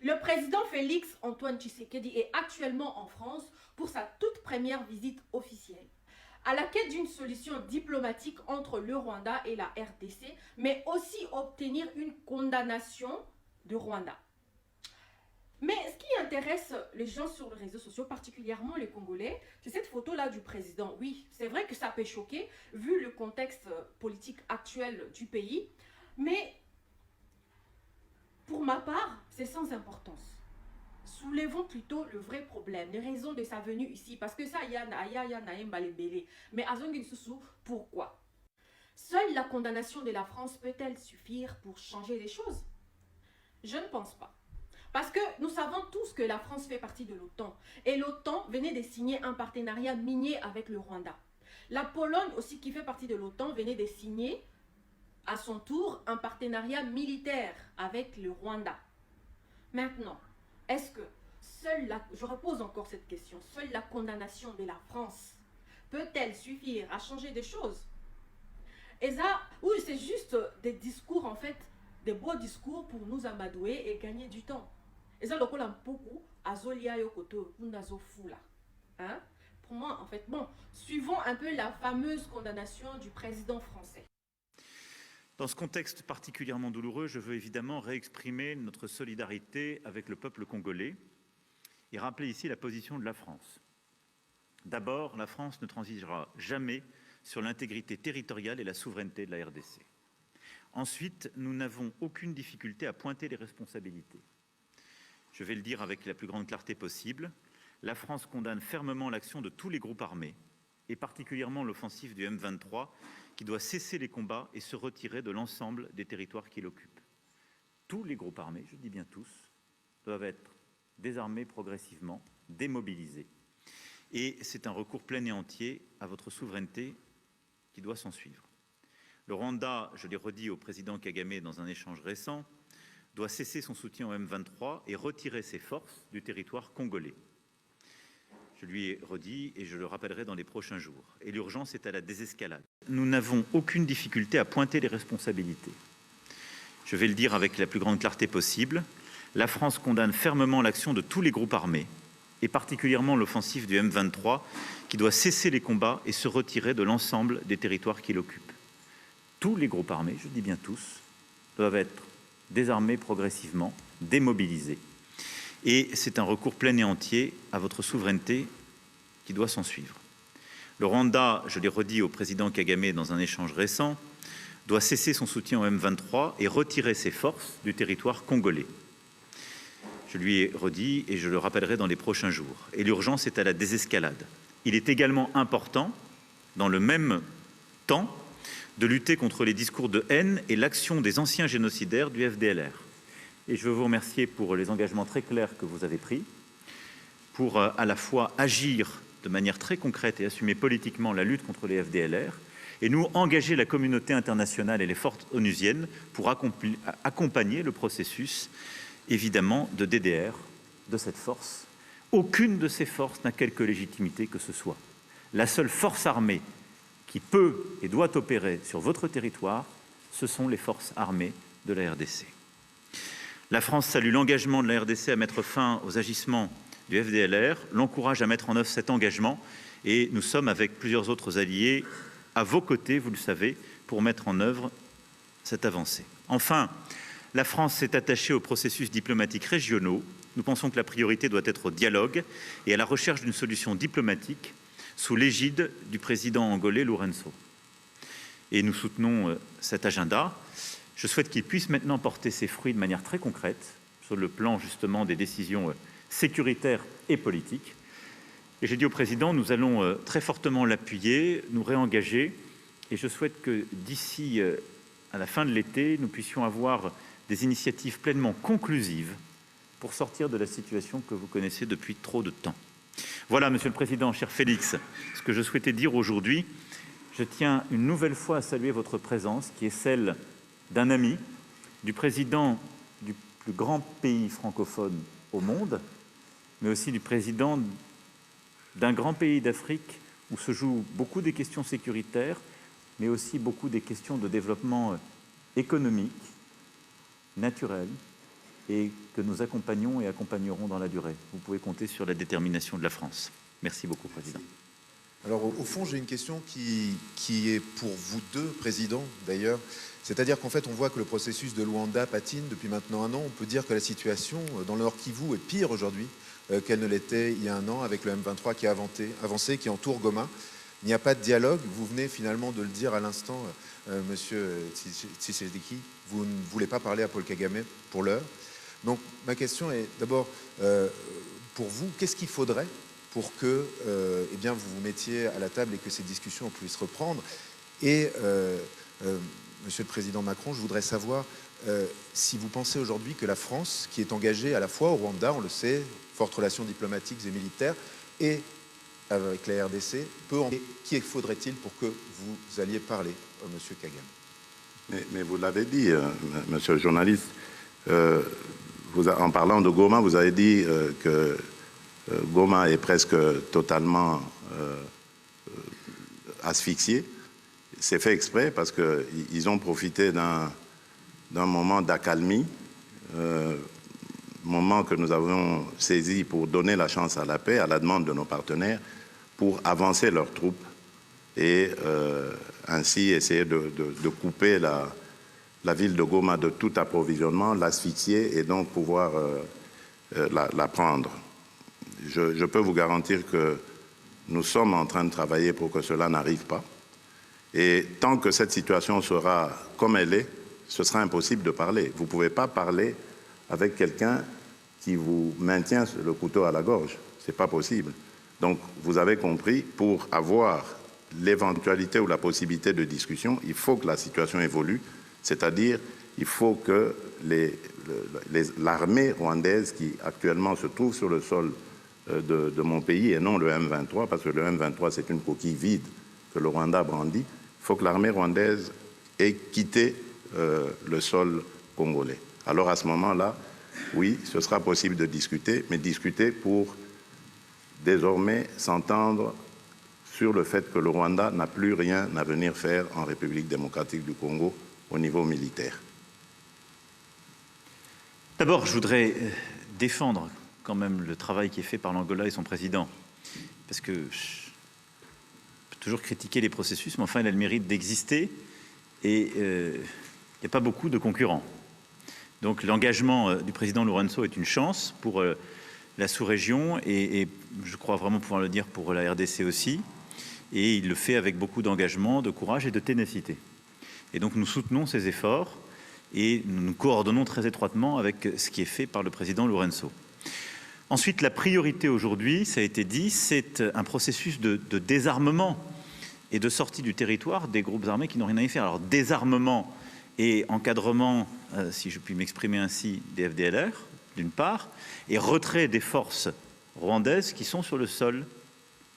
Le président Félix Antoine Tshisekedi est actuellement en France pour sa toute première visite officielle. À la quête d'une solution diplomatique entre le Rwanda et la RDC, mais aussi obtenir une condamnation de Rwanda. Mais ce qui intéresse les gens sur les réseaux sociaux, particulièrement les Congolais, c'est cette photo-là du président. Oui, c'est vrai que ça peut choquer, vu le contexte politique actuel du pays, mais pour ma part, c'est sans importance. Soulevons plutôt le vrai problème, les raisons de sa venue ici, parce que ça, mais pourquoi? Seule la condamnation de la France peut-elle suffire pour changer les choses? Je ne pense pas. Parce que nous savons tous que la France fait partie de l'OTAN. Et l'OTAN venait de signer un partenariat minier avec le Rwanda. La Pologne aussi, qui fait partie de l'OTAN, venait de signer à son tour un partenariat militaire avec le Rwanda. Maintenant, est-ce que je repose encore cette question, seule la condamnation de la France peut-elle suffire à changer des choses? Et ça, oui, c'est juste des discours en fait, des beaux discours pour nous amadouer et gagner du temps. Et ça, le beaucoup, azolia yokoto, unazo fula. Hein? Pour moi, en fait, bon, suivons un peu la fameuse condamnation du président français. Dans ce contexte particulièrement douloureux, je veux évidemment réexprimer notre solidarité avec le peuple congolais et rappeler ici la position de la France. D'abord, la France ne transigera jamais sur l'intégrité territoriale et la souveraineté de la RDC. Ensuite, nous n'avons aucune difficulté à pointer les responsabilités. Je vais le dire avec la plus grande clarté possible, la France condamne fermement l'action de tous les groupes armés, et particulièrement l'offensive du M23, qui doit cesser les combats et se retirer de l'ensemble des territoires qu'il occupe. Tous les groupes armés, je dis bien tous, doivent être désarmés progressivement, démobilisés. Et c'est un recours plein et entier à votre souveraineté qui doit s'en suivre. Le Rwanda, je l'ai redit au président Kagame dans un échange récent, doit cesser son soutien au M23 et retirer ses forces du territoire congolais. Je lui ai redit et je le rappellerai dans les prochains jours. Et l'urgence est à la désescalade. Nous n'avons aucune difficulté à pointer les responsabilités. Je vais le dire avec la plus grande clarté possible. La France condamne fermement l'action de tous les groupes armés, et particulièrement l'offensive du M23, qui doit cesser les combats et se retirer de l'ensemble des territoires qu'il occupe. Tous les groupes armés, je dis bien tous, doivent être désarmés progressivement, démobilisés. Et c'est un recours plein et entier à votre souveraineté qui doit s'en suivre. Le Rwanda, je l'ai redit au président Kagame dans un échange récent, doit cesser son soutien au M23 et retirer ses forces du territoire congolais. Je lui ai redit et je le rappellerai dans les prochains jours. Et l'urgence est à la désescalade. Il est également important, dans le même temps, de lutter contre les discours de haine et l'action des anciens génocidaires du FDLR. Et je veux vous remercier pour les engagements très clairs que vous avez pris, pour à la fois agir de manière très concrète et assumer politiquement la lutte contre les FDLR, et nous engager la communauté internationale et les forces onusiennes pour accompagner le processus, évidemment, de DDR de cette force. Aucune de ces forces n'a quelque légitimité que ce soit. La seule force armée qui peut et doit opérer sur votre territoire, ce sont les forces armées de la RDC. La France salue l'engagement de la RDC à mettre fin aux agissements du FDLR, l'encourage à mettre en œuvre cet engagement, et nous sommes avec plusieurs autres alliés à vos côtés, vous le savez, pour mettre en œuvre cette avancée. Enfin, la France s'est attachée aux processus diplomatiques régionaux. Nous pensons que la priorité doit être au dialogue et à la recherche d'une solution diplomatique sous l'égide du président angolais Lourenço. Et nous soutenons cet agenda. Je souhaite qu'il puisse maintenant porter ses fruits de manière très concrète sur le plan justement des décisions sécuritaires et politiques. Et j'ai dit au président, nous allons très fortement l'appuyer, nous réengager, et je souhaite que d'ici à la fin de l'été, nous puissions avoir des initiatives pleinement conclusives pour sortir de la situation que vous connaissez depuis trop de temps. Voilà, Monsieur le Président, cher Félix, ce que je souhaitais dire aujourd'hui. Je tiens une nouvelle fois à saluer votre présence, qui est celle d'un ami, du président du plus grand pays francophone au monde, mais aussi du président d'un grand pays d'Afrique où se jouent beaucoup des questions sécuritaires, mais aussi beaucoup des questions de développement économique, naturel, et que nous accompagnons et accompagnerons dans la durée. Vous pouvez compter sur la détermination de la France. Merci beaucoup, Président. Alors, au fond, j'ai une question qui est pour vous deux, Président, d'ailleurs. C'est-à-dire qu'en fait, on voit que le processus de Luanda patine depuis maintenant un an. On peut dire que la situation dans le Nord Kivu est pire aujourd'hui qu'elle ne l'était il y a un an, avec le M23 qui a avancé, qui entoure Goma. Il n'y a pas de dialogue. Vous venez finalement de le dire à l'instant, Monsieur Tshisekedi, vous ne voulez pas parler à Paul Kagame pour l'heure. Donc, ma question est d'abord, pour vous, qu'est-ce qu'il faudrait pour que eh bien, vous vous mettiez à la table et que ces discussions puissent reprendre? Et, Monsieur le Président Macron, je voudrais savoir si vous pensez aujourd'hui que la France, qui est engagée à la fois au Rwanda, on le sait, fortes relations diplomatiques et militaires, et avec la RDC, qui faudrait-il pour que vous alliez parler à Monsieur Kagame? Mais vous l'avez dit, monsieur le journaliste, en parlant de Goma, vous avez dit que Goma est presque totalement asphyxié. C'est fait exprès parce qu'ils ont profité d'un moment d'accalmie, moment que nous avons saisi pour donner la chance à la paix, à la demande de nos partenaires, pour avancer leurs troupes et ainsi essayer de couper la ville de Goma de tout approvisionnement, l'asphyxier et donc pouvoir la prendre. Je peux vous garantir que nous sommes en train de travailler pour que cela n'arrive pas. Et tant que cette situation sera comme elle est, ce sera impossible de parler. Vous ne pouvez pas parler avec quelqu'un qui vous maintient le couteau à la gorge. Ce n'est pas possible. Donc, vous avez compris, pour avoir l'éventualité ou la possibilité de discussion, il faut que la situation évolue, c'est-à-dire il faut que l'armée rwandaise qui actuellement se trouve sur le sol de mon pays et non le M23, parce que le M23 c'est une coquille vide que le Rwanda brandit, il faut que l'armée rwandaise ait quitté le sol congolais. Alors à ce moment-là, oui, ce sera possible de discuter, mais discuter pour désormais s'entendre sur le fait que le Rwanda n'a plus rien à venir faire en République démocratique du Congo au niveau militaire. D'abord, je voudrais défendre quand même le travail qui est fait par l'Angola et son président, parce que je peux toujours critiquer les processus, mais enfin, il a le mérite d'exister et il n'y a pas beaucoup de concurrents. Donc l'engagement du président Lourenço est une chance pour la sous-région et je crois vraiment pouvoir le dire pour la RDC aussi. Et il le fait avec beaucoup d'engagement, de courage et de ténacité. Et donc nous soutenons ces efforts et nous nous coordonnons très étroitement avec ce qui est fait par le président Lourenço. Ensuite, la priorité aujourd'hui, ça a été dit, c'est un processus de désarmement et de sortie du territoire des groupes armés qui n'ont rien à y faire. Alors désarmement et encadrement, si je puis m'exprimer ainsi, des FDLR, d'une part, et retrait des forces rwandaises qui sont sur le sol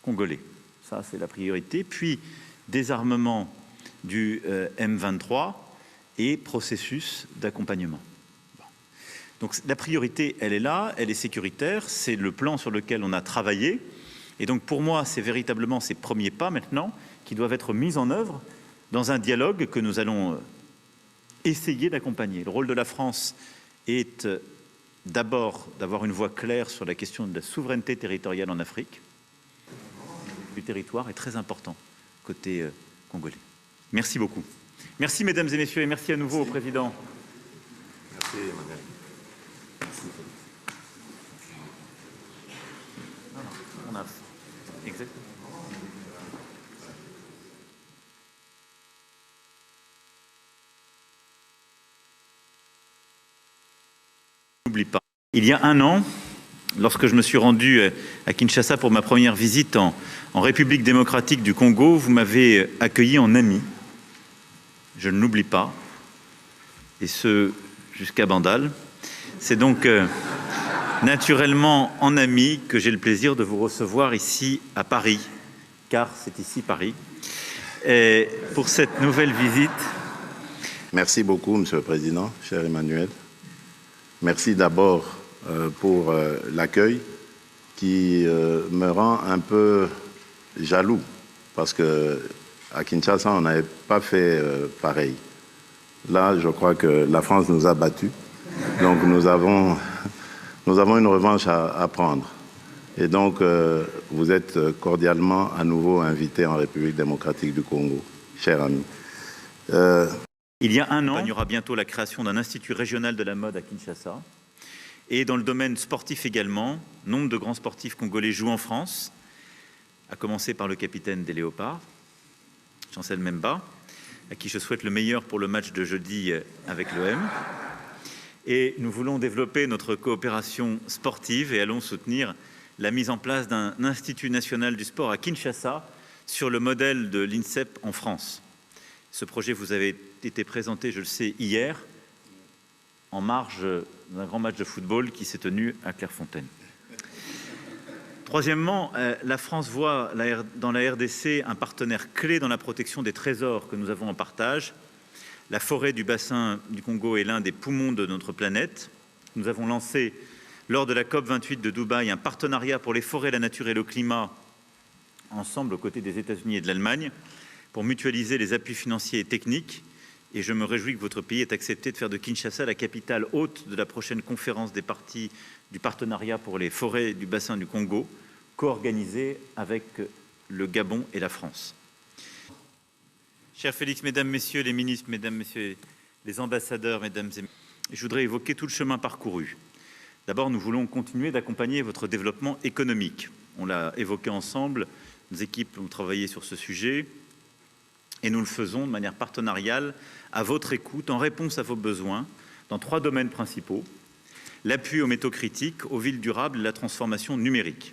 congolais. Ça, c'est la priorité. Puis, désarmement du M23 et processus d'accompagnement. Bon. Donc, la priorité, elle est là, elle est sécuritaire. C'est le plan sur lequel on a travaillé. Et donc, pour moi, c'est véritablement ces premiers pas maintenant qui doivent être mis en œuvre dans un dialogue que nous allons essayer d'accompagner. Le rôle de la France est d'abord d'avoir une voix claire sur la question de la souveraineté territoriale en Afrique. Du territoire est très important côté congolais. Merci beaucoup. Merci mesdames et messieurs et merci à nouveau au président. Merci Emmanuel. On a exactement. N'oublie pas. Il y a un an, lorsque je me suis rendu à Kinshasa pour ma première visite en République démocratique du Congo, vous m'avez accueilli en ami. Je ne l'oublie pas. Et ce, jusqu'à Bandal. C'est donc naturellement en ami que j'ai le plaisir de vous recevoir ici à Paris, car c'est ici Paris, et pour cette nouvelle visite. Merci beaucoup, Monsieur le Président, cher Emmanuel. Merci d'abord pour l'accueil qui me rend un peu jaloux parce que à Kinshasa, on n'avait pas fait pareil. Là, je crois que la France nous a battus Donc nous avons une revanche à prendre. Et donc, vous êtes cordialement à nouveau invité en République démocratique du Congo, cher ami. Il y a un an, il y aura bientôt la création d'un institut régional de la mode à Kinshasa. Et dans le domaine sportif également, nombre de grands sportifs congolais jouent en France, à commencer par le capitaine des Léopards, Chancel Memba, à qui je souhaite le meilleur pour le match de jeudi avec l'OM. Et nous voulons développer notre coopération sportive et allons soutenir la mise en place d'un institut national du sport à Kinshasa sur le modèle de l'INSEP en France. Ce projet vous avait été présenté, je le sais, hier, en marge d'un grand match de football qui s'est tenu à Clairefontaine. Troisièmement, la France voit dans la RDC un partenaire clé dans la protection des trésors que nous avons en partage. La forêt du bassin du Congo est l'un des poumons de notre planète. Nous avons lancé, lors de la COP28 de Dubaï, un partenariat pour les forêts, la nature et le climat, ensemble aux côtés des États-Unis et de l'Allemagne, pour mutualiser les appuis financiers et techniques. Et je me réjouis que votre pays ait accepté de faire de Kinshasa la capitale hôte de la prochaine conférence des parties du partenariat pour les forêts du bassin du Congo, co-organisée avec le Gabon et la France. Cher Félix, Mesdames, Messieurs les ministres, Mesdames, Messieurs les ambassadeurs, Mesdames et Messieurs, je voudrais évoquer tout le chemin parcouru. D'abord, nous voulons continuer d'accompagner votre développement économique. On l'a évoqué ensemble, nos équipes ont travaillé sur ce sujet et nous le faisons de manière partenariale, à votre écoute, en réponse à vos besoins, dans 3 domaines principaux. L'appui aux métaux critiques, aux villes durables et la transformation numérique.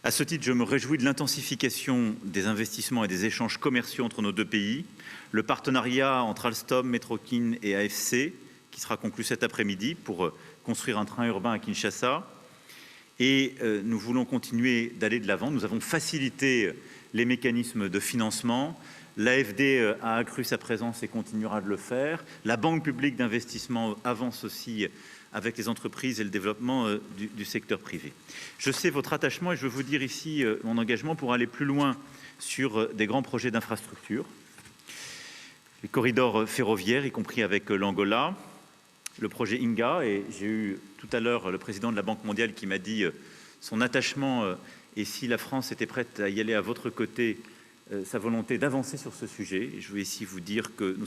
À ce titre, je me réjouis de l'intensification des investissements et des échanges commerciaux entre nos 2 pays, le partenariat entre Alstom, Metrokin et AFC, qui sera conclu cet après-midi pour construire un train urbain à Kinshasa. Et nous voulons continuer d'aller de l'avant. Nous avons facilité les mécanismes de financement. L'AFD a accru sa présence et continuera de le faire. La Banque publique d'investissement avance aussi avec les entreprises et le développement du secteur privé. Je sais votre attachement et je veux vous dire ici mon engagement pour aller plus loin sur des grands projets d'infrastructure, les corridors ferroviaires, y compris avec l'Angola, le projet INGA, et j'ai eu tout à l'heure le président de la Banque mondiale qui m'a dit son attachement et si la France était prête à y aller à votre côté, sa volonté d'avancer sur ce sujet. Et je veux ici vous dire que nous